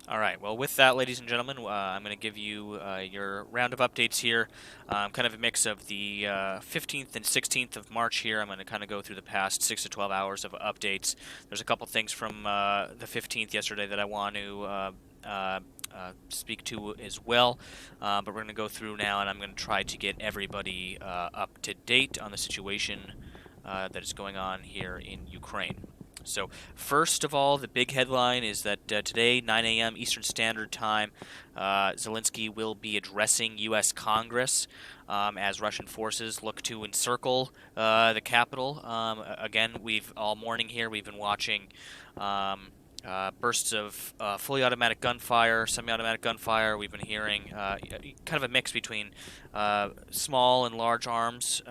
All right. Well, with that, ladies and gentlemen, I'm going to give you your round of updates here. Kind of a mix of the 15th and 16th of March here. I'm going to kind of go through the past 6 to 12 hours of updates. There's a couple things from the 15th yesterday that I want to speak to as well. But we're going to go through now, and I'm going to try to get everybody up to date on the situation that is going on here in Ukraine. So, first of all, the big headline is that today, 9 a.m. Eastern Standard Time, Zelensky will be addressing U.S. Congress as Russian forces look to encircle the capital. Again, we've all morning here, we've been watching bursts of fully automatic gunfire, semi-automatic gunfire. We've been hearing kind of a mix between small and large arms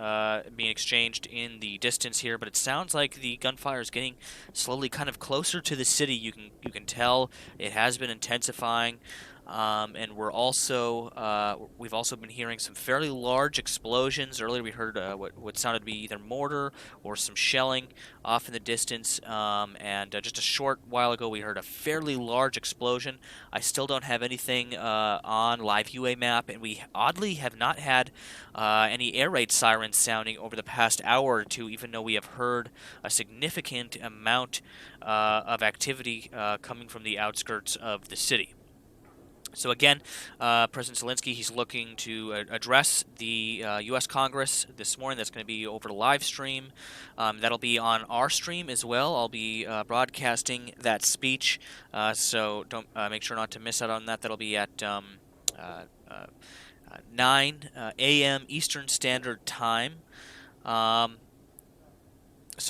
being exchanged in the distance here, but it sounds like the gunfire is getting slowly kind of closer to the city. You can tell it has been intensifying. And we've also been hearing some fairly large explosions. Earlier we heard what sounded to be either mortar or some shelling off in the distance. And just a short while ago we heard a fairly large explosion. I still don't have anything on live UA map, and we oddly have not had any air raid sirens sounding over the past hour or two, even though we have heard a significant amount of activity coming from the outskirts of the city. So again, President Zelensky, he's looking to address the U.S. Congress this morning. That's going to be over live stream. That'll be on our stream as well. I'll be broadcasting that speech, so don't make sure not to miss out on that. That'll be at 9 a.m. Eastern Standard Time. So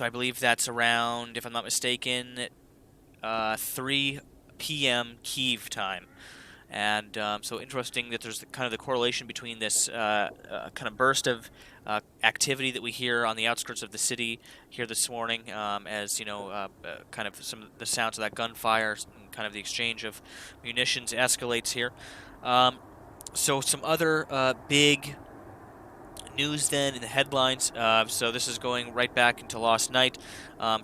I believe that's around, if I'm not mistaken, 3 p.m. Kiev time. And so interesting that there's kind of the correlation between this kind of burst of activity that we hear on the outskirts of the city here this morning, as kind of some of the sounds of that gunfire and kind of the exchange of munitions escalates here. So some other big news then in the headlines. So this is going right back into last night.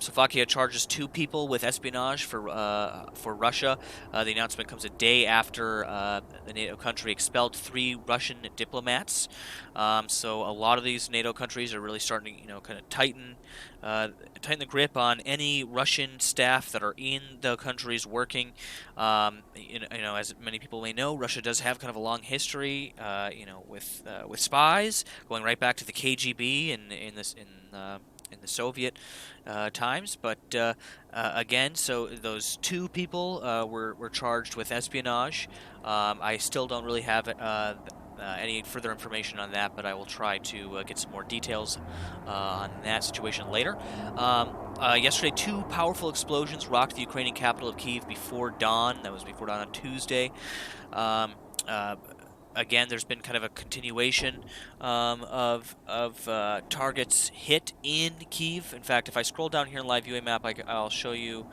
Slovakia charges 2 people with espionage for Russia. The announcement comes a day after the NATO country expelled 3 Russian diplomats. So a lot of these NATO countries are really starting to, kind of tighten the grip on any Russian staff that are in the countries working. As many people may know, Russia does have kind of a long history, with spies going right back to the KGB in the Soviet times. But again, so those 2 people were charged with espionage. I still don't really have any further information on that, but I will try to get some more details on that situation later. Yesterday, 2 powerful explosions rocked the Ukrainian capital of Kiev before dawn. That was before dawn on Tuesday. Again, there's been kind of a continuation of targets hit in Kiev. In fact, if I scroll down here in live UA map, I'll show you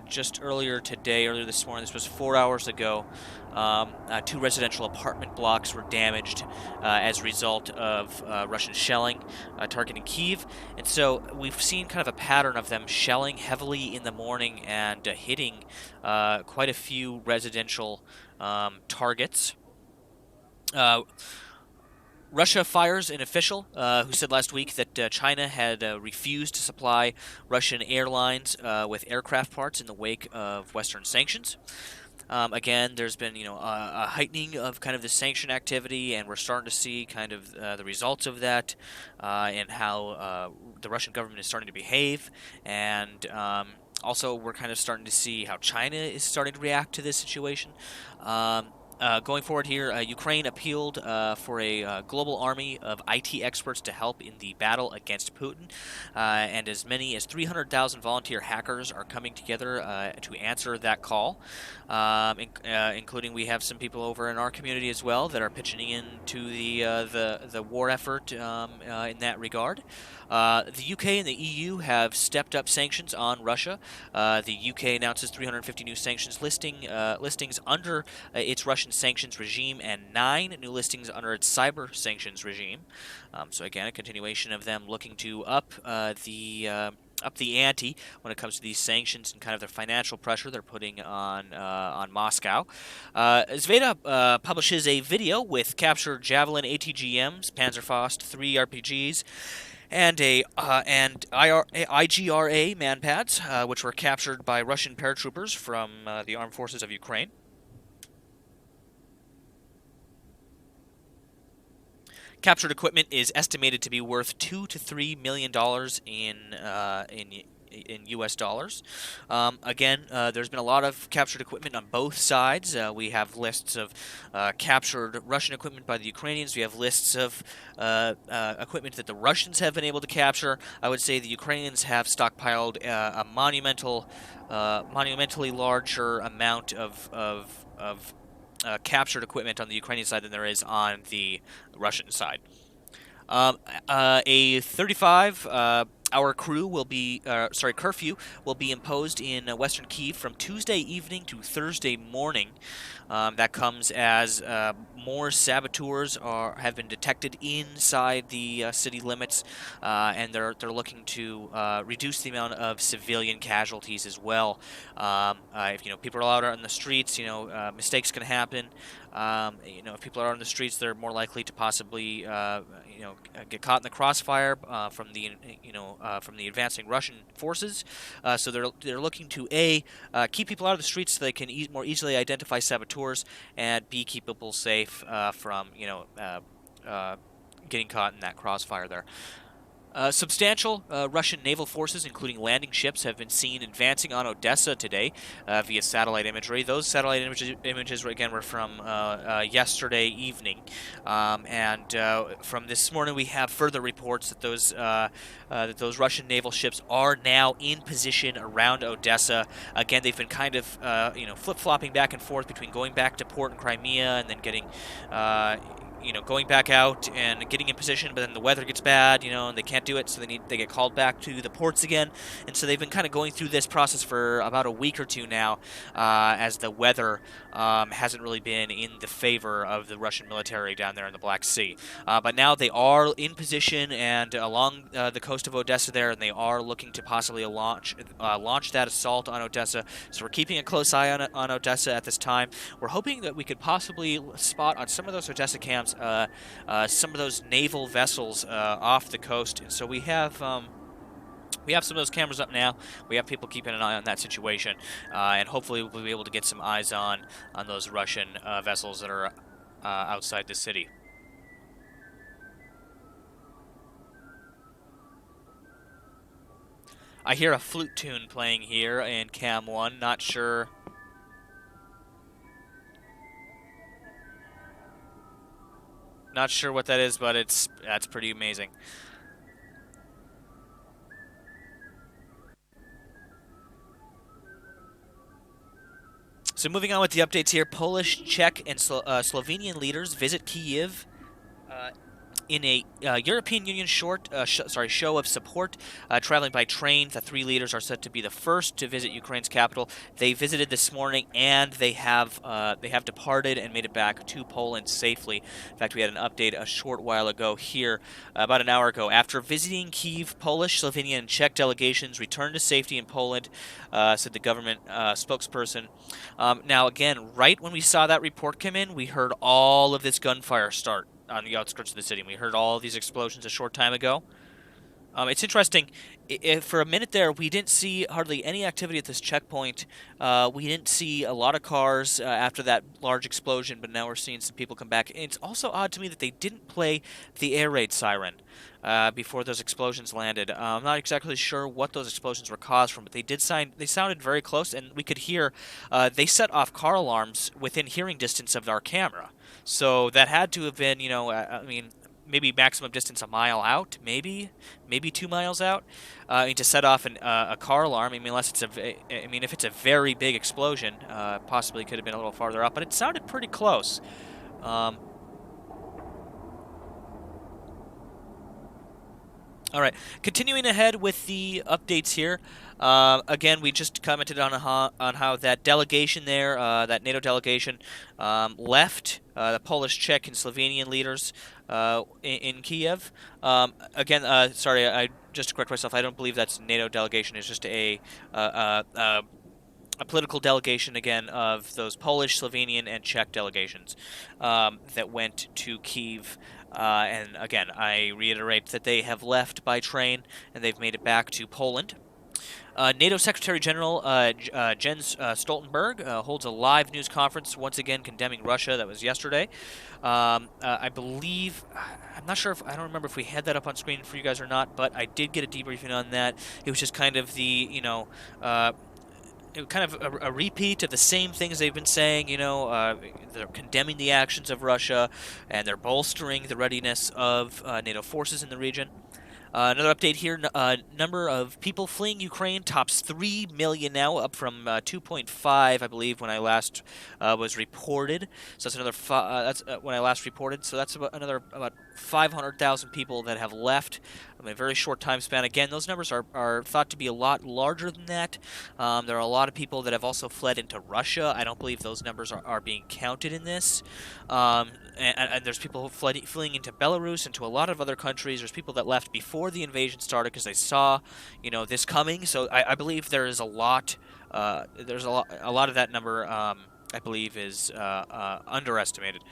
just earlier this morning, this was 4 hours ago, 2 residential apartment blocks were damaged as a result of Russian shelling targeting Kiev. And so we've seen kind of a pattern of them shelling heavily in the morning and hitting quite a few residential targets. Russia fires an official who said last week that China had refused to supply Russian airlines with aircraft parts in the wake of Western sanctions. Again, there's been a heightening of kind of the sanction activity, and we're starting to see kind of the results of that, and how the Russian government is starting to behave, and also we're kind of starting to see how China is starting to react to this situation. Going forward here, Ukraine appealed for a global army of IT experts to help in the battle against Putin, and as many as 300,000 volunteer hackers are coming together to answer that call, including we have some people over in our community as well that are pitching in to the war effort in that regard. The UK and the EU have stepped up sanctions on Russia. The UK announces 350 new sanctions listings under its Russian sanctions regime, and 9 new listings under its cyber sanctions regime. So again, a continuation of them looking to up the up the ante when it comes to these sanctions and kind of the financial pressure they're putting on Moscow. SLAVA publishes a video with captured Javelin ATGMs, Panzerfaust 3 RPGs, and IGRA manpads, which were captured by Russian paratroopers from the armed forces of Ukraine. Captured equipment is estimated to be worth $2 to $3 million in U.S. dollars. Again, there's been a lot of captured equipment on both sides. We have lists of captured Russian equipment by the Ukrainians. We have lists of equipment that the Russians have been able to capture. I would say the Ukrainians have stockpiled a monumentally larger amount of captured equipment on the Ukrainian side than there is on the Russian side. A 35-hour curfew will be imposed in western Kiev from Tuesday evening to Thursday morning. That comes as more saboteurs have been detected inside the city limits, and they're looking to reduce the amount of civilian casualties as well. If people are out on the streets, mistakes can happen. If people are out on the streets, they're more likely to possibly get caught in the crossfire from the advancing Russian forces. So they're looking to keep people out of the streets so they can more easily identify saboteurs, and B, keep people safe from getting caught in that crossfire there. Substantial Russian naval forces, including landing ships, have been seen advancing on Odessa today via satellite imagery. Those satellite images again were from yesterday evening, and from this morning we have further reports that those Russian naval ships are now in position around Odessa. Again, they've been kind of flip-flopping back and forth between going back to port in Crimea and then getting going back out and getting in position, but then the weather gets bad, and they can't do it, so they get called back to the ports again. And so they've been kind of going through this process for about a week or two now, as the weather hasn't really been in the favor of the Russian military down there in the Black Sea. But now they are in position and along the coast of Odessa there, and they are looking to possibly launch that assault on Odessa. So we're keeping a close eye on Odessa at this time. We're hoping that we could possibly spot on some of those Odessa camps some of those naval vessels off the coast. And so we have some of those cameras up now. We have people keeping an eye on that situation, and hopefully we'll be able to get some eyes on those Russian vessels that are outside the city. I hear a flute tune playing here in Cam 1. Not sure. Not sure what that is, but that's pretty amazing. So moving on with the updates here, Polish, Czech, and Slovenian leaders visit Kiev in a European Union show of support, traveling by train. The three leaders are said to be the first to visit Ukraine's capital. They visited this morning, and they have departed and made it back to Poland safely. In fact, we had an update a short while ago here, about an hour ago. After visiting Kyiv, Polish, Slovenian, and Czech delegations returned to safety in Poland, said the government spokesperson. Now, again, right when we saw that report come in, we heard all of this gunfire start on the outskirts of the city. We heard all these explosions a short time ago. It's interesting. For a minute there, we didn't see hardly any activity at this checkpoint. We didn't see a lot of cars after that large explosion, but now we're seeing some people come back. And it's also odd to me that they didn't play the air raid siren before those explosions landed. I'm not exactly sure what those explosions were caused from, but they sounded very close, and we could hear they set off car alarms within hearing distance of our camera. So that had to have been, maybe maximum distance a mile out, maybe 2 miles out, to set off a car alarm. Unless if it's a very big explosion, possibly could have been a little farther up, but it sounded pretty close. All right, continuing ahead with the updates here. Again, we just commented on how that delegation there, that NATO delegation, left. The Polish, Czech, and Slovenian leaders in Kiev. Again, sorry, just to correct myself, I don't believe that's a NATO delegation. It's just a political delegation, again, of those Polish, Slovenian, and Czech delegations that went to Kiev. And again, I reiterate that they have left by train and they've made it back to Poland. NATO Secretary General Jens Stoltenberg holds a live news conference, once again condemning Russia. That was yesterday. I believe, I'm not sure if, I don't remember if we had that up on screen for you guys or not, but I did get a debriefing on that. It was just kind of kind of a repeat of the same things they've been saying. They're condemning the actions of Russia, and they're bolstering the readiness of NATO forces in the region. Another update here, number of people fleeing Ukraine tops 3 million now, up from 2.5, I believe, when I last was reported. So that's another, that's when I last reported. So that's about 500,000 people that have left in a very short time span. Again, those numbers are thought to be a lot larger than that. There are a lot of people that have also fled into Russia. I don't believe those numbers are being counted in this. And there's people fleeing into Belarus, into a lot of other countries. There's people that left before the invasion started because they saw, this coming. So I believe there is a lot. There's a lot of that number. I believe is underestimated.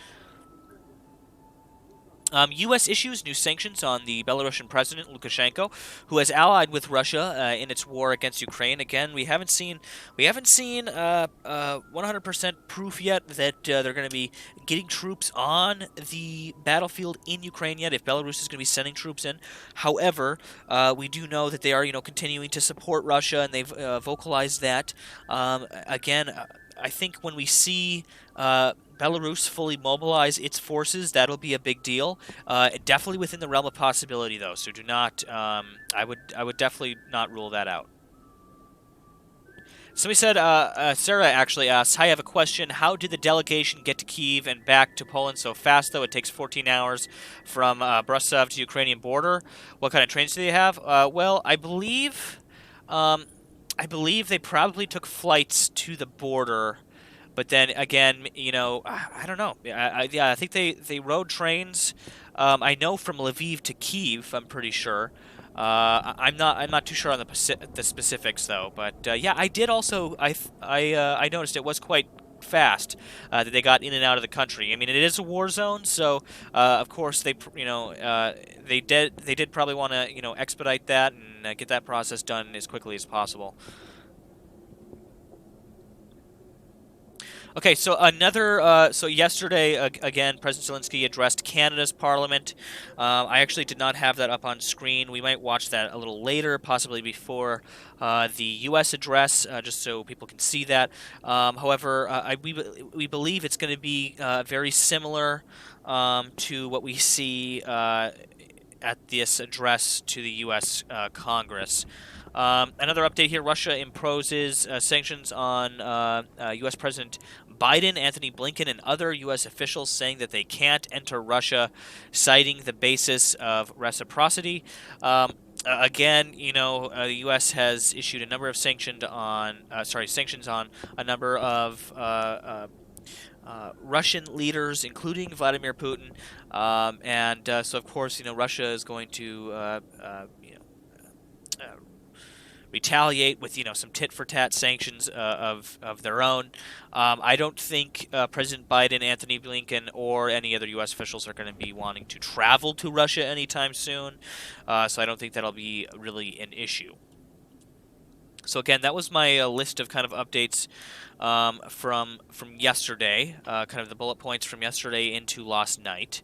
U.S. issues new sanctions on the Belarusian president Lukashenko, who has allied with Russia in its war against Ukraine. Again, we haven't seen 100% proof yet that they're going to be getting troops on the battlefield in Ukraine yet. If Belarus is going to be sending troops in, however, we do know that they are continuing to support Russia, and they've vocalized that. Again, I think when we see Belarus fully mobilize its forces, that'll be a big deal. Definitely within the realm of possibility, though. So do not. I would definitely not rule that out. Somebody said, Sarah actually asked, "Hi, I have a question. How did the delegation get to Kiev and back to Poland so fast, though? It takes 14 hours from Brasov to Ukrainian border. What kind of trains do they have?" Well, I believe they probably took flights to the border. But then again, I don't know. I think they rode trains. I know from Lviv to Kiev. I'm pretty sure. I'm not too sure on the specifics though. But yeah, I did also. I noticed it was quite fast that they got in and out of the country. I mean, it is a war zone, so of course they did probably want to expedite that and get that process done as quickly as possible. Okay, so so yesterday, again, President Zelensky addressed Canada's parliament. I actually did not have that up on screen. We might watch that a little later, possibly before the U.S. address, just so people can see that. However, we believe it's going to be very similar to what we see at this address to the U.S. Congress. Another update here, Russia imposes sanctions on U.S. President Biden, Anthony Blinken, and other U.S. officials, saying that they can't enter Russia, citing the basis of reciprocity. Again, the U.S. has issued a number of sanctions on a number of Russian leaders, including Vladimir Putin, and so of course, Russia is going to retaliate with some tit-for-tat sanctions of their own. I don't think President Biden, Anthony Blinken, or any other U.S. officials are going to be wanting to travel to Russia anytime soon, so I don't think that'll be really an issue. So again, that was my list of kind of updates from yesterday, kind of the bullet points from yesterday into last night.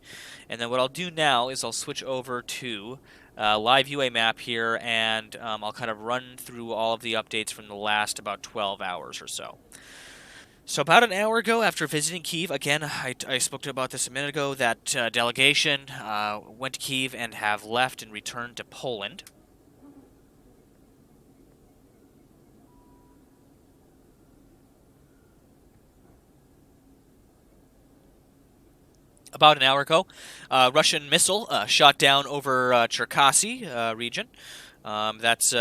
And then what I'll do now is I'll switch over to live UA map here, and I'll kind of run through all of the updates from the last about 12 hours or so. So about an hour ago, after visiting Kiev, again, I spoke about this a minute ago, that delegation went to Kiev and have left and returned to Poland. About an hour ago, Russian missile shot down over Cherkasy region. That's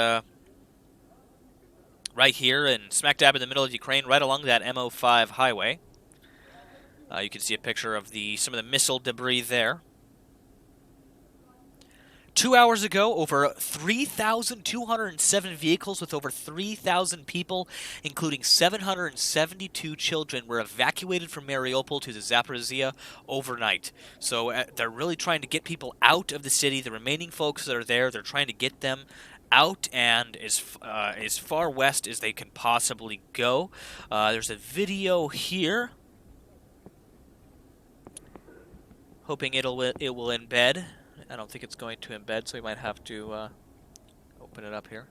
right here and smack dab in the middle of Ukraine, right along that MO5 highway. You can see a picture of some of the missile debris there. 2 hours ago, over 3,207 vehicles with over 3,000 people, including 772 children, were evacuated from Mariupol to the Zaporizhia overnight. So they're really trying to get people out of the city. The remaining folks that are there, they're trying to get them out and as far west as they can possibly go. There's a video here. Hoping it will embed. I don't think it's going to embed, so we might have to open it up here.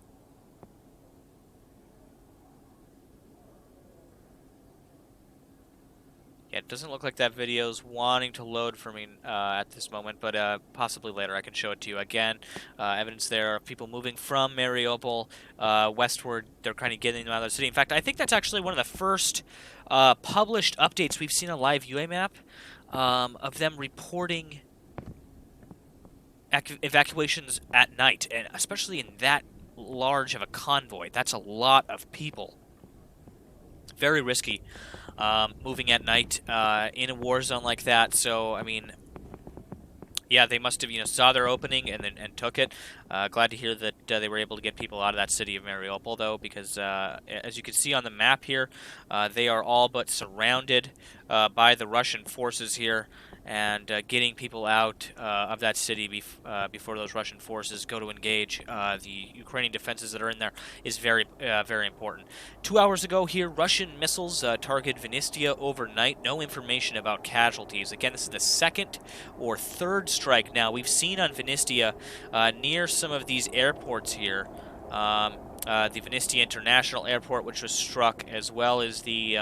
Yeah, it doesn't look like that video's wanting to load for me at this moment, but possibly later I can show it to you. Again, evidence there of people moving from Mariupol westward. They're kind of getting them out of the city. In fact, I think that's actually one of the first published updates we've seen on Live UA Map of them reporting evacuations at night, and especially in that large of a convoy. That's a lot of people. Very risky moving at night in a war zone like that. So, I mean, yeah, they must have, saw their opening and took it. Glad to hear that they were able to get people out of that city of Mariupol, though, because as you can see on the map here, they are all but surrounded by the Russian forces here, and getting people out of that city before those Russian forces go to engage the Ukrainian defenses that are in there is very, very important. 2 hours ago here, Russian missiles targeted Vinnytsia overnight. No information about casualties. Again, this is the second or third strike now we've seen on Vinnytsia near some of these airports here. The Vinnytsia International Airport, which was struck, as well as the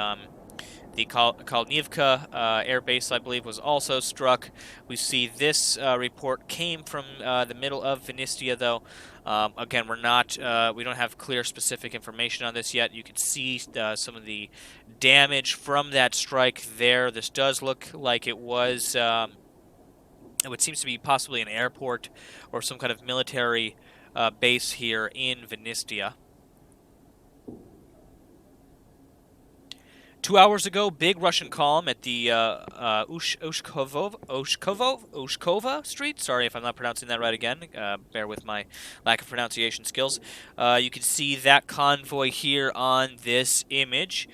Kalnivka air base, I believe, was also struck. We see this report came from the middle of Vinnytsia, though. Again, we don't have clear specific information on this yet. You can see some of the damage from that strike there. This does look like it was what seems to be possibly an airport or some kind of military base here in Vinnytsia. 2 hours ago, big Russian column at the Ushkova Street. Sorry if I'm not pronouncing that right again. Bear with my lack of pronunciation skills. You can see that convoy here on this image,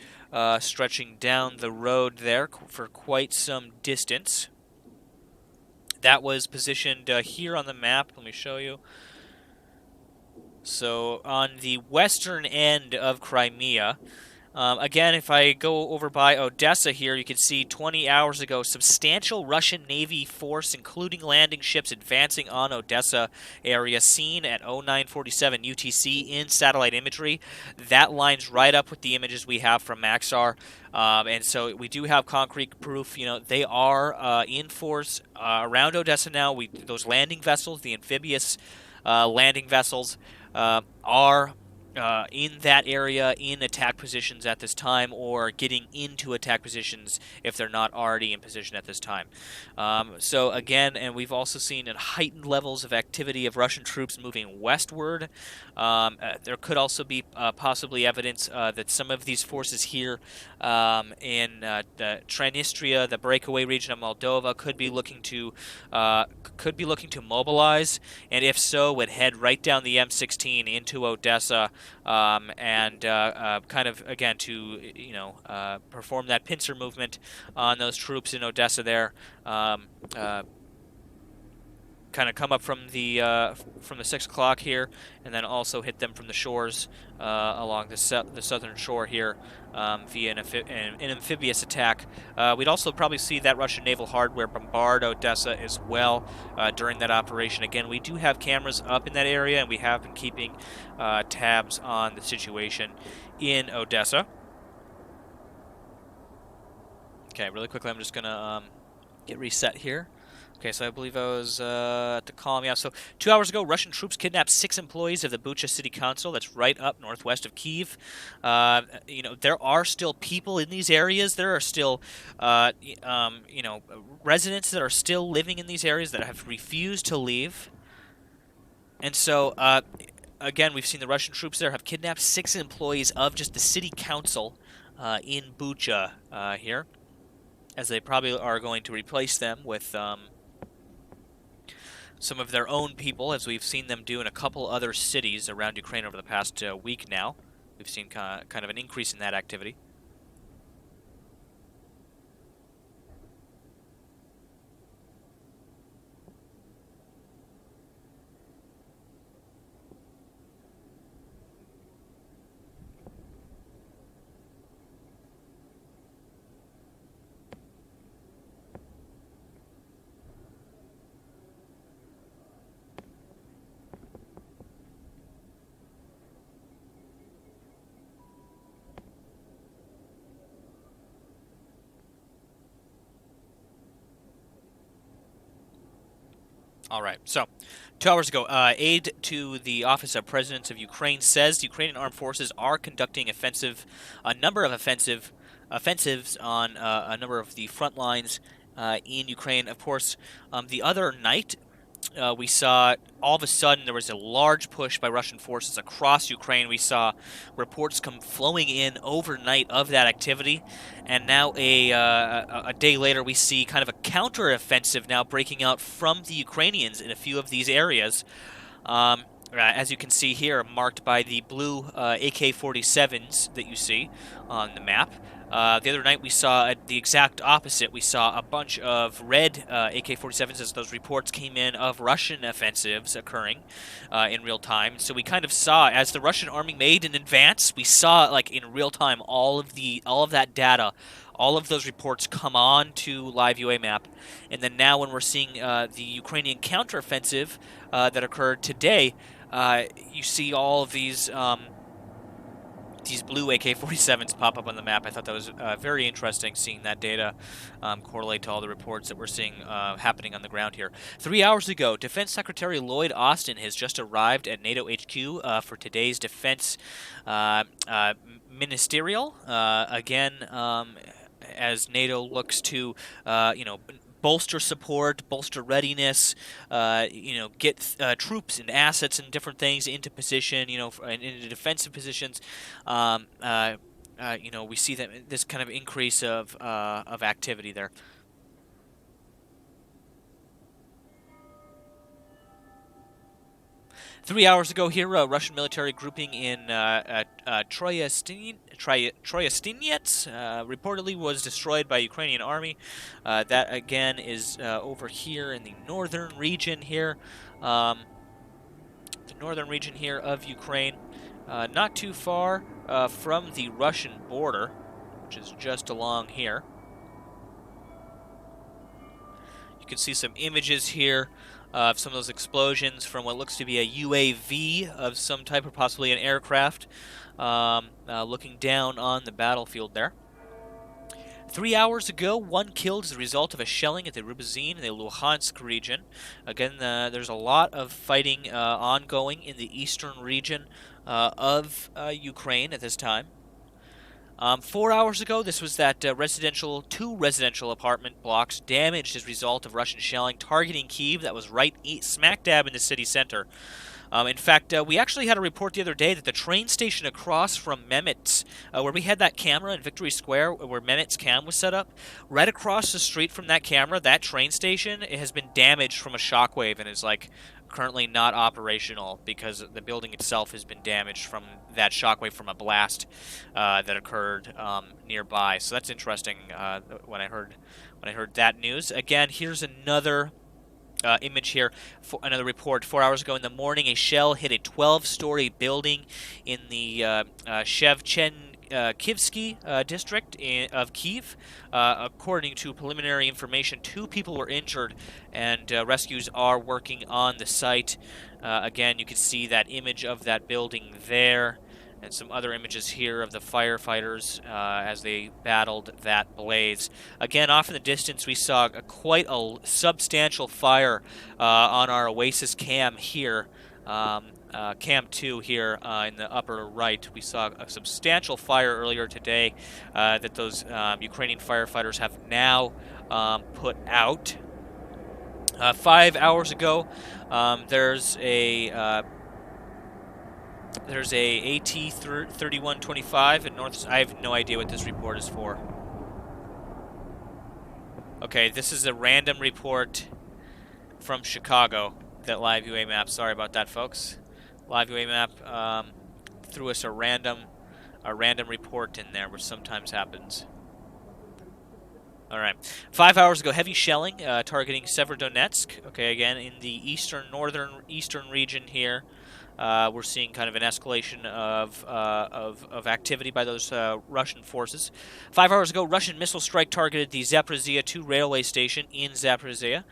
stretching down the road there for quite some distance. That was positioned here on the map. Let me show you. So on the western end of Crimea. Again, if I go over by Odessa here, you can see 20 hours ago, substantial Russian Navy force, including landing ships, advancing on Odessa area, seen at 0947 UTC in satellite imagery. That lines right up with the images we have from Maxar. And so we do have concrete proof. They are in force around Odessa now. Those landing vessels, the amphibious landing vessels, are in that area in attack positions at this time, or getting into attack positions if they're not already in position at this time. So again, and we've also seen heightened levels of activity of Russian troops moving westward. There could also be possibly evidence that some of these forces here in the Transnistria, the breakaway region of Moldova, could be looking to mobilize, and if so, would head right down the M16 into Odessa. And kind of, again, to perform that pincer movement on those troops in Odessa there. Kind of come up from the 6 o'clock here, and then also hit them from the shores along the southern shore here via an amphibious attack. We'd also probably see that Russian naval hardware bombard Odessa as well during that operation. Again, we do have cameras up in that area, and we have been keeping tabs on the situation in Odessa. Okay, really quickly, I'm just going to get reset here. Okay, so I believe I was at the column. Yeah, so 2 hours ago, Russian troops kidnapped 6 employees of the Bucha City Council. That's right up northwest of Kiev. There are still people in these areas. There are still, residents that are still living in these areas that have refused to leave. And so, again, we've seen the Russian troops there have kidnapped 6 employees of just the city council in Bucha here, as they probably are going to replace them with some of their own people, as we've seen them do in a couple other cities around Ukraine over the past week now. We've seen kind of an increase in that activity. All right, so 2 hours ago, aide to the Office of Presidents of Ukraine says the Ukrainian armed forces are conducting a number of offensives on a number of the front lines in Ukraine. Of course, the other night, we saw all of a sudden there was a large push by Russian forces across Ukraine. We saw reports come flowing in overnight of that activity, and now a day later we see kind of a counteroffensive now breaking out from the Ukrainians in a few of these areas. As you can see here, marked by the blue AK-47s that you see on the map. The other night we saw the exact opposite. We saw a bunch of red AK-47s as those reports came in of Russian offensives occurring in real time. So we kind of saw, as the Russian army made an advance, we saw like in real time all of that data, all of those reports come on to live UA map. And then now when we're seeing the Ukrainian counteroffensive that occurred today, you see all of these blue AK-47s pop up on the map. I thought that was very interesting, seeing that data correlate to all the reports that we're seeing happening on the ground here. 3 hours ago, Defense Secretary Lloyd Austin has just arrived at NATO HQ for today's defense ministerial. Again, as NATO looks to, bolster support, bolster readiness, get troops and assets and different things into position, into defensive positions. We see this kind of increase of activity there. 3 hours ago here, a Russian military grouping in Troyestinets reportedly was destroyed by Ukrainian army. That, again, is over here in the northern region here. The northern region here of Ukraine. Not too far from the Russian border, which is just along here. You can see some images here of some of those explosions from what looks to be a UAV of some type, or possibly an aircraft, looking down on the battlefield there. 3 hours ago, one killed as a result of a shelling at the Rubizin in the Luhansk region. Again, there's a lot of fighting ongoing in the eastern region of Ukraine at this time. 4 hours ago, this was that two residential apartment blocks damaged as a result of Russian shelling targeting Kiev. That was right smack dab in the city center. In fact, we actually had a report the other day that the train station across from Mehmet's, where we had that camera in Victory Square, where Mehmet's cam was set up, right across the street from that camera, that train station, it has been damaged from a shockwave and is currently not operational because the building itself has been damaged from that shockwave from a blast that occurred nearby. So that's interesting when I heard that news. Again, here's another image here, another report. 4 hours ago in the morning, a shell hit a 12-story building in the Shevchenkivsky district of Kiev. According to preliminary information, 2 people were injured, and rescues are working on the site. Again, you can see that image of that building there, and some other images here of the firefighters as they battled that blaze. Again, off in the distance, we saw quite a substantial fire on our Oasis cam here. Cam 2 here in the upper right. We saw a substantial fire earlier today that those Ukrainian firefighters have now put out. 5 hours ago, there's a AT-3125 in North. I have no idea what this report is for. Okay, this is a random report from Chicago. that live UA map. Sorry about that, folks. Live UA map threw us a random report in there, which sometimes happens. All right. 5 hours ago, heavy shelling targeting Severodonetsk. Okay, again in the northeastern region here. We're seeing kind of an escalation of activity by those Russian forces. 5 hours ago, Russian missile strike targeted the Zaporizhia 2 railway station in Zaporizhia.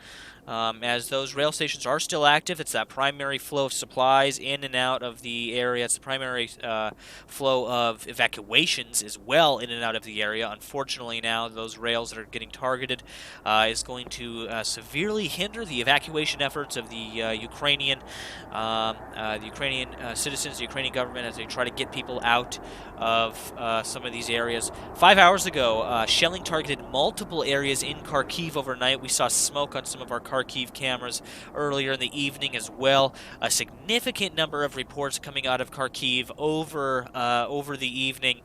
As those rail stations are still active, it's that primary flow of supplies in and out of the area. It's the primary flow of evacuations as well in and out of the area. Unfortunately, now those rails that are getting targeted is going to severely hinder the evacuation efforts of the Ukrainian citizens, the Ukrainian government, as they try to get people out of some of these areas. 5 hours ago, shelling targeted multiple areas in Kharkiv overnight. We saw smoke on some of our Kharkiv cameras earlier in the evening as well. A significant number of reports coming out of Kharkiv over the evening,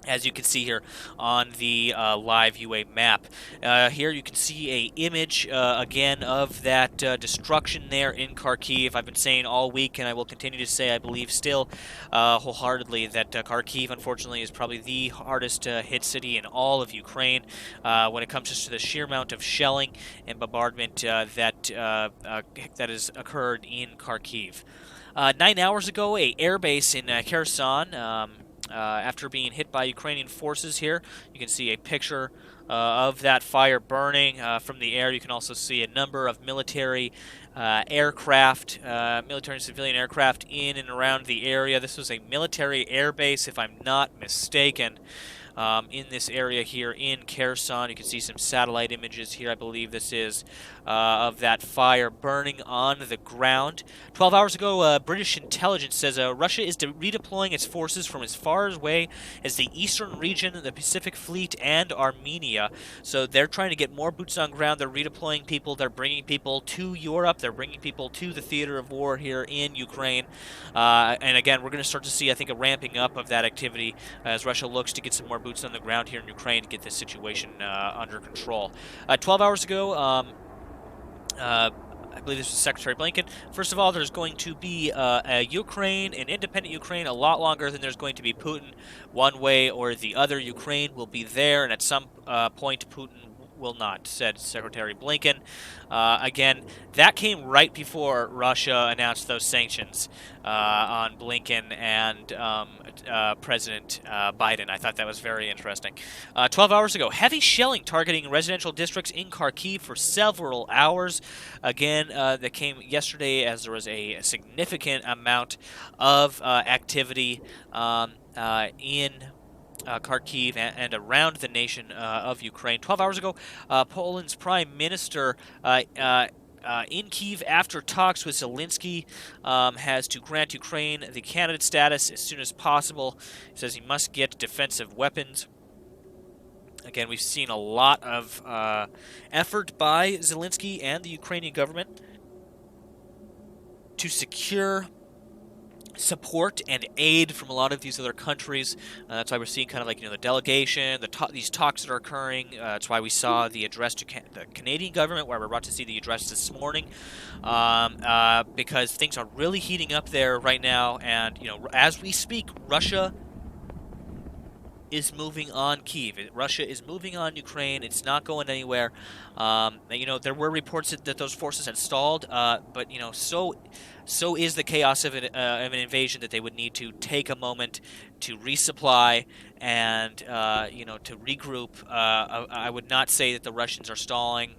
as you can see here on the live UA map. Here you can see a image again of that destruction there in Kharkiv. I've been saying all week, and I will continue to say, I believe still wholeheartedly, that Kharkiv, unfortunately, is probably the hardest hit city in all of Ukraine when it comes just to the sheer amount of shelling and bombardment that has occurred in Kharkiv. 9 hours ago, a airbase in Kherson, after being hit by Ukrainian forces here. You can see a picture of that fire burning from the air. You can also see a number of military aircraft, military and civilian aircraft in and around the area. This was a military airbase, if I'm not mistaken. In this area here in Kherson. You can see some satellite images here. I believe this is of that fire burning on the ground. 12 hours ago, British intelligence says Russia is redeploying its forces from as far away as the eastern region, the Pacific Fleet, and Armenia. So they're trying to get more boots on ground. They're redeploying people. They're bringing people to Europe. They're bringing people to the theater of war here in Ukraine. And again, we're going to start to see, I think, a ramping up of that activity as Russia looks to get some more boots on the ground here in Ukraine to get this situation under control. 12 hours ago, I believe this was Secretary Blinken. First of all, there's going to be an independent Ukraine, a lot longer than there's going to be Putin. One way or the other, Ukraine will be there, and at some point, Putin will not, said Secretary Blinken. Again, that came right before Russia announced those sanctions on Blinken and President Biden. I thought that was very interesting. 12 hours ago, heavy shelling targeting residential districts in Kharkiv for several hours. Again, that came yesterday as there was a significant amount of activity in Kharkiv and around the nation of Ukraine. 12 hours ago, Poland's Prime Minister in Kiev, after talks with Zelensky, has to grant Ukraine the candidate status as soon as possible. He says he must get defensive weapons. Again, we've seen a lot of effort by Zelensky and the Ukrainian government to secure support and aid from a lot of these other countries. That's why we're seeing kind of like, the delegation, these talks that are occurring. That's why we saw the address to the Canadian government, where we're about to see the address this morning, because things are really heating up there right now. And, as we speak, Russia is moving on Kiev. Russia is moving on Ukraine. It's not going anywhere. There were reports that those forces had stalled, but so is the chaos of an invasion that they would need to take a moment to resupply and to regroup. I would not say that the Russians are stalling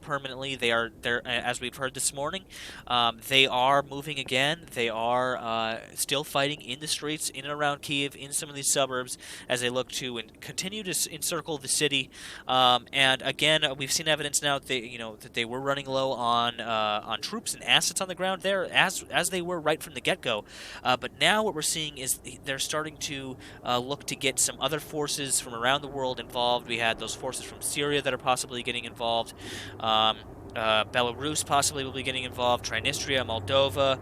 permanently. They're as we've heard this morning. They are moving again. They are still fighting in the streets in and around Kiev, in some of these suburbs, as they look to continue to encircle the city. And again, we've seen evidence now that they were running low on troops and assets on the ground there, as they were right from the get-go. But now what we're seeing is they're starting to look to get some other forces from around the world involved. We had those forces from Syria that are possibly getting involved. Belarus possibly will be getting involved, Transnistria, Moldova,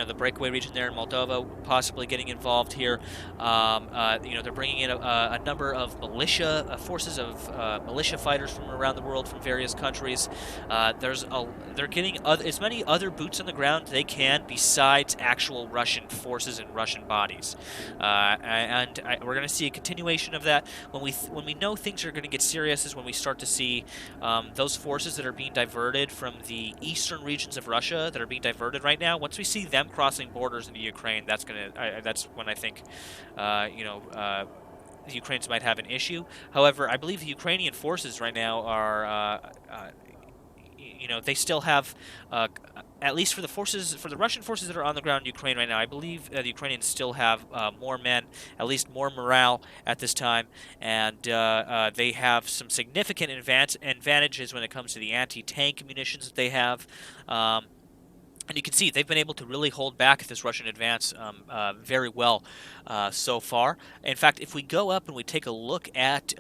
the breakaway region there in Moldova possibly getting involved here. They're bringing in a number of militia forces of militia fighters from around the world from various countries. They're getting as many other boots on the ground they can besides actual Russian forces and Russian bodies. We're going to see a continuation of that. When we know things are going to get serious is when we start to see those forces that are being diverted from the eastern regions of Russia that are being diverted right now. Once we see them crossing borders into Ukraine, that's when I think, the Ukrainians might have an issue. However, I believe the Ukrainian forces right now are, they still have, at least for the Russian forces that are on the ground in Ukraine right now, I believe the Ukrainians still have more men, at least more morale at this time, and they have some significant advantages when it comes to the anti-tank munitions that they have. And you can see they've been able to really hold back this Russian advance very well so far. In fact, if we go up and we take a look at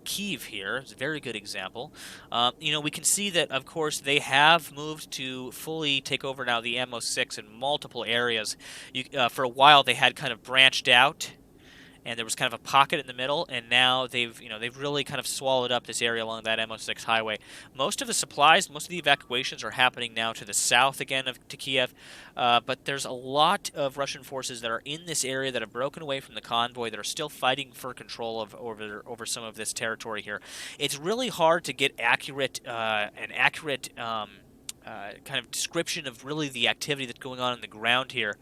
Kiev here, it's a very good example. We can see that, of course, they have moved to fully take over now the MO6 in multiple areas. For a while, they had kind of branched out, and there was kind of a pocket in the middle, and now they've really kind of swallowed up this area along that MO6 highway. Most of the supplies, most of the evacuations are happening now to the south again to Kiev, but there's a lot of Russian forces that are in this area that have broken away from the convoy that are still fighting for control over some of this territory here. It's really hard to get an accurate kind of description of really the activity that's going on the ground here,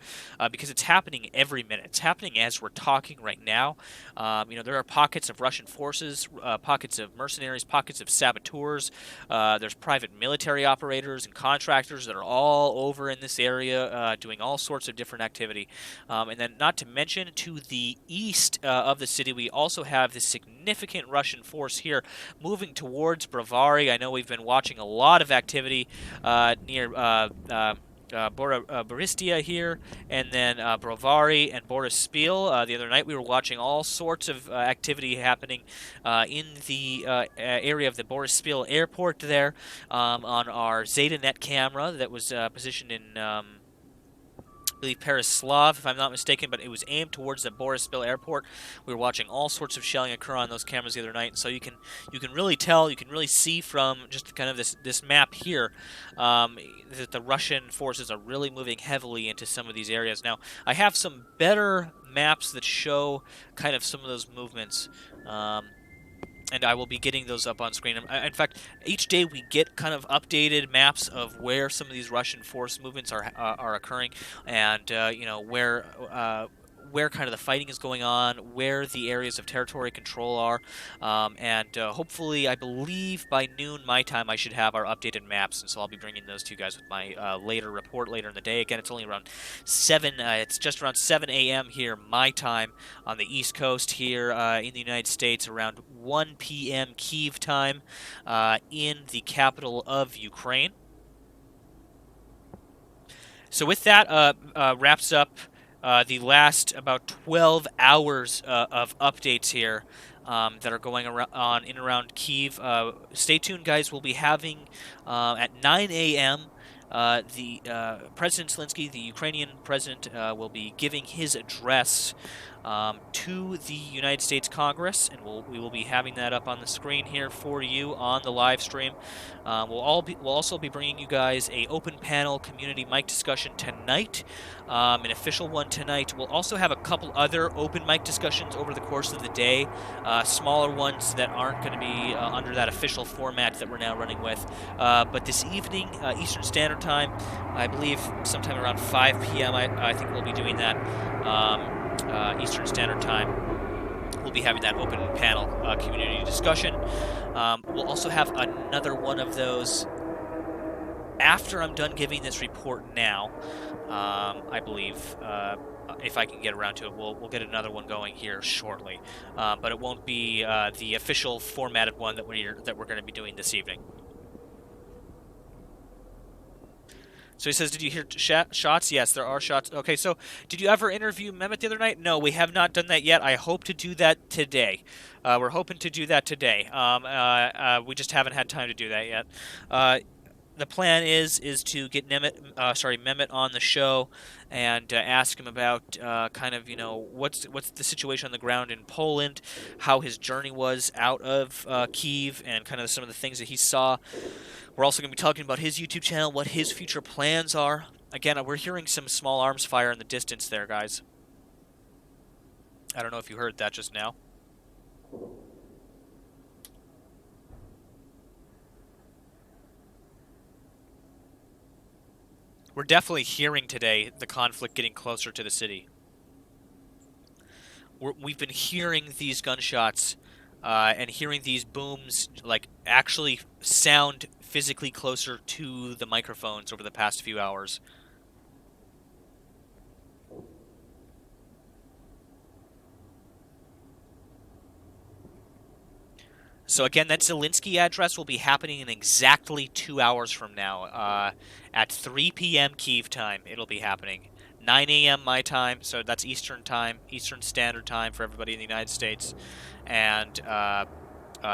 because it's happening every minute. It's happening as we're talking right now. There are pockets of Russian forces, pockets of mercenaries, pockets of saboteurs. There's private military operators and contractors that are all over in this area doing all sorts of different activity. And then not to mention, to the east of the city, we also have this significant Russian force here moving towards Brovary. I know we've been watching a lot of activity near Boristia here, and then Brovary and Borispil. The other night we were watching all sorts of activity happening in the area of the Borispil airport there on our ZetaNet camera that was positioned in I believe Pereslav, if I'm not mistaken, but it was aimed towards the Borispil airport. We were watching all sorts of shelling occur on those cameras the other night, and so you can really tell, you can really see from just kind of this map here that the Russian forces are really moving heavily into some of these areas. Now, I have some better maps that show kind of some of those movements. And I will be getting those up on screen. In fact, each day we get kind of updated maps of where some of these Russian force movements are occurring, and where kind of the fighting is going on, where the areas of territory control are, and hopefully, I believe by noon my time, I should have our updated maps, and so I'll be bringing those to you guys with my later report later in the day. Again, it's only around 7. It's just around 7 a.m. here, my time, on the East Coast here in the United States, around 1 p.m. Kiev time in the capital of Ukraine. So with that, wraps up the last about 12 hours of updates here that are going on in and around Kiev. Stay tuned, guys. We'll be having at 9 a.m. The President Zelensky, the Ukrainian president, will be giving his address to the United States Congress, and we will be having that up on the screen here for you on the live stream. We'll also be bringing you guys a open panel community mic discussion tonight, an official one tonight. We'll also have a couple other open mic discussions over the course of the day, smaller ones that aren't going to be under that official format that we're now running with. But this evening, Eastern Standard Time, I believe sometime around 5 p.m., I think we'll be doing that. Eastern Standard Time, we'll be having that open panel community discussion. We'll also have another one of those after I'm done giving this report now. I believe if I can get around to it, we'll get another one going here shortly. But it won't be the official formatted one that we're going to be doing this evening. So he says, did you hear shots? Yes, there are shots. Okay, so did you ever interview Mehmet the other night? No, we have not done that yet. I hope to do that today. We're hoping to do that today. We just haven't had time to do that yet. the plan is to get Mehmet on the show and ask him about kind of what's the situation on the ground in Poland, how his journey was out of Kiev, and kind of some of the things that he saw. We're also going to be talking about his YouTube channel, what his future plans are. Again, we're hearing some small arms fire in the distance there, guys. I don't know if you heard that just now. We're definitely hearing today the conflict getting closer to the city. We've been hearing these gunshots and hearing these booms like actually sound physically closer to the microphones over the past few hours. So again, that Zelensky address will be happening in exactly 2 hours from now. At 3 p.m. Kiev time, it'll be happening. 9 a.m. my time, so that's Eastern time, Eastern Standard Time for everybody in the United States. And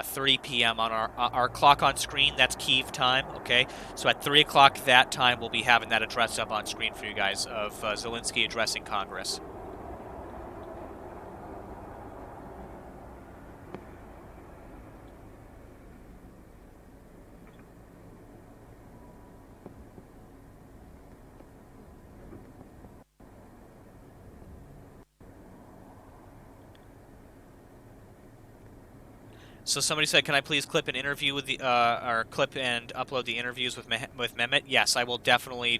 3 p.m. on our clock on screen, that's Kiev time, okay? So at 3 o'clock that time, we'll be having that address up on screen for you guys of Zelensky addressing Congress. So somebody said, "Can I please clip an interview with the or clip and upload the interviews with Mehmet?" Yes, I will definitely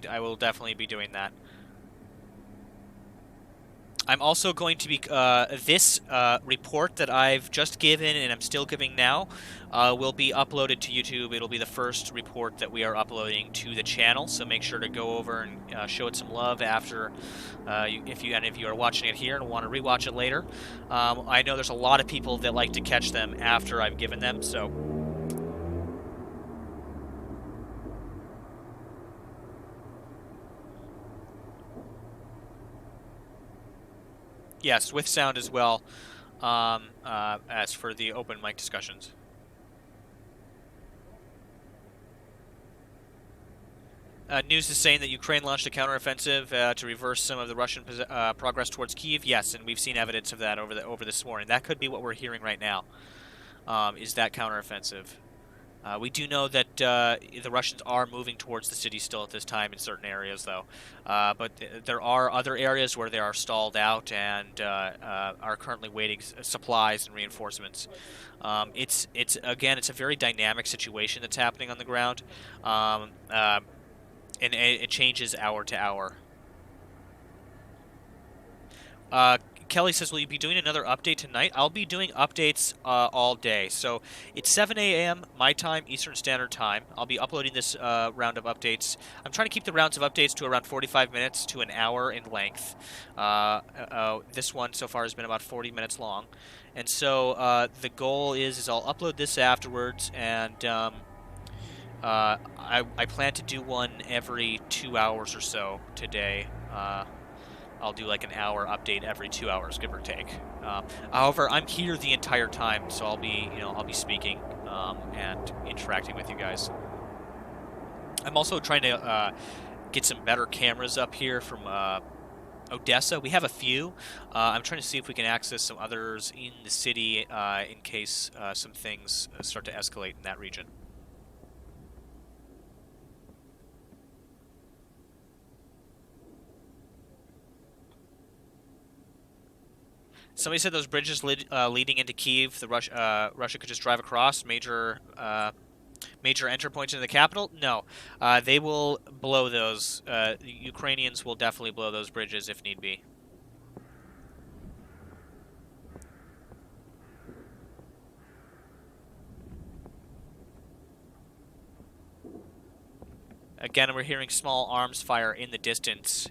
be doing that. I'm also going to be this report that I've just given and I'm still giving now will be uploaded to YouTube. It'll be the first report that we are uploading to the channel, so make sure to go over and show it some love after if you are watching it here and want to rewatch it later. I know there's a lot of people that like to catch them after I've given them, so. Yes, with sound as well, as for the open mic discussions. News is saying that Ukraine launched a counteroffensive to reverse some of the Russian progress towards Kiev. Yes, and we've seen evidence of that over this morning. That could be what we're hearing right now, is that counteroffensive. We do know that the Russians are moving towards the city still at this time in certain areas, though. But there are other areas where they are stalled out and are currently waiting supplies and reinforcements. It's a very dynamic situation that's happening on the ground, and it changes hour to hour. Kelly says, will you be doing another update tonight? I'll be doing updates all day. So it's 7 a.m. my time, Eastern Standard Time. I'll be uploading this round of updates. I'm trying to keep the rounds of updates to around 45 minutes to an hour in length. This one so far has been about 40 minutes long. And so the goal is I'll upload this afterwards, and I plan to do one every 2 hours or so today. I'll do like an hour update every 2 hours, give or take. However, I'm here the entire time, so I'll be speaking and interacting with you guys. I'm also trying to get some better cameras up here from Odessa. We have a few. I'm trying to see if we can access some others in the city in case some things start to escalate in that region. Somebody said those bridges leading into Kiev, Russia could just drive across major enter points into the capital. No, they will blow those. The Ukrainians will definitely blow those bridges if need be. Again, we're hearing small arms fire in the distance.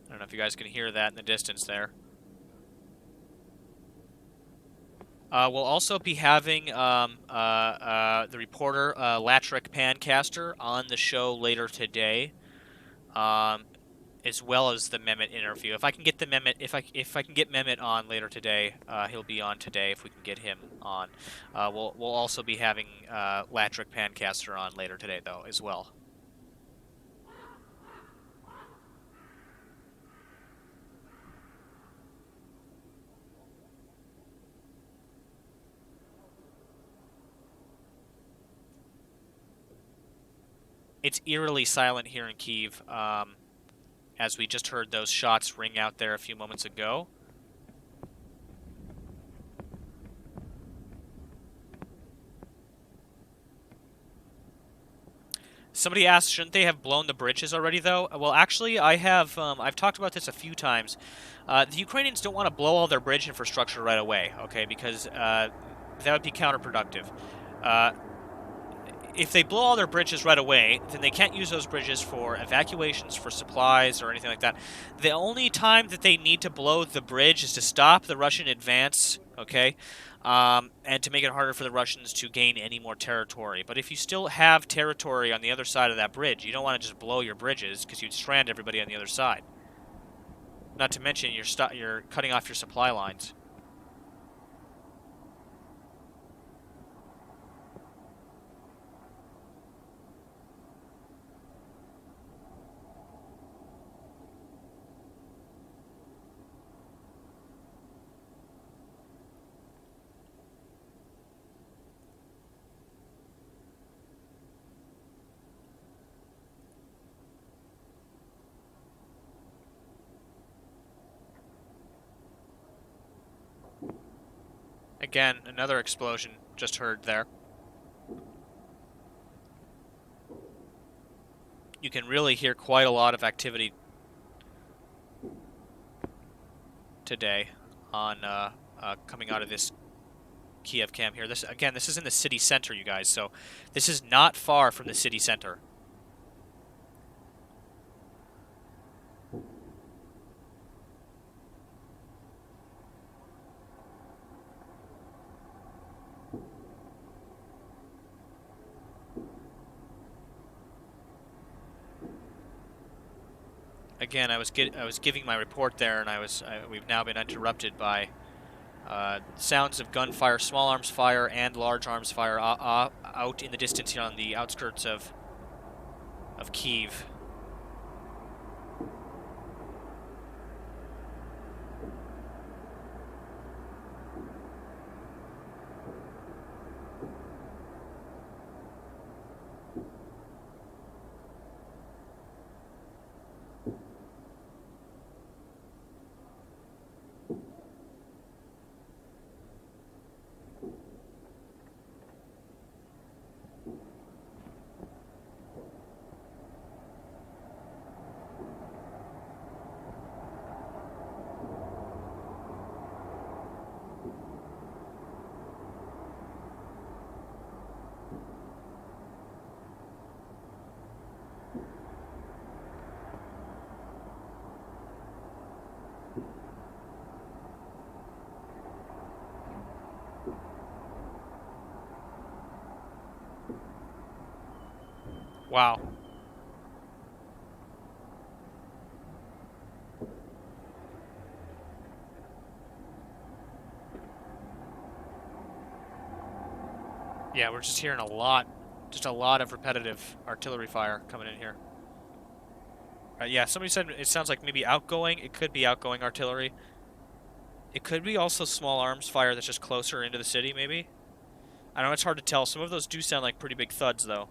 I don't know if you guys can hear that in the distance there. We'll also be having the reporter Latrick Pancaster on the show later today. as well as the Mehmet interview. If I can get the Mehmet, if I can get Mehmet on later today, he'll be on today. If we can get him on, we'll also be having Latrick Pancaster on later today though as well. It's eerily silent here in Kiev, as we just heard those shots ring out there a few moments ago. Somebody asked, shouldn't they have blown the bridges already, though? Well, actually, I have. I've talked about this a few times. The Ukrainians don't want to blow all their bridge infrastructure right away, okay? Because that would be counterproductive. If they blow all their bridges right away, then they can't use those bridges for evacuations, for supplies, or anything like that. The only time that they need to blow the bridge is to stop the Russian advance, okay? And to make it harder for the Russians to gain any more territory. But if you still have territory on the other side of that bridge, you don't want to just blow your bridges because you'd strand everybody on the other side. Not to mention you're cutting off your supply lines. Again, another explosion just heard there. You can really hear quite a lot of activity today on coming out of this Kiev camp here. This is in the city center, you guys, so this is not far from the city center. Again, I was giving my report there, and we've now been interrupted by sounds of gunfire, small arms fire, and large arms fire out in the distance here on the outskirts of Kiev. Wow. Yeah, we're just hearing a lot of repetitive artillery fire coming in here. Yeah, somebody said it sounds like maybe outgoing. It could be outgoing artillery. It could be also small arms fire that's just closer into the city, maybe. I know it's hard to tell. Some of those do sound like pretty big thuds, though.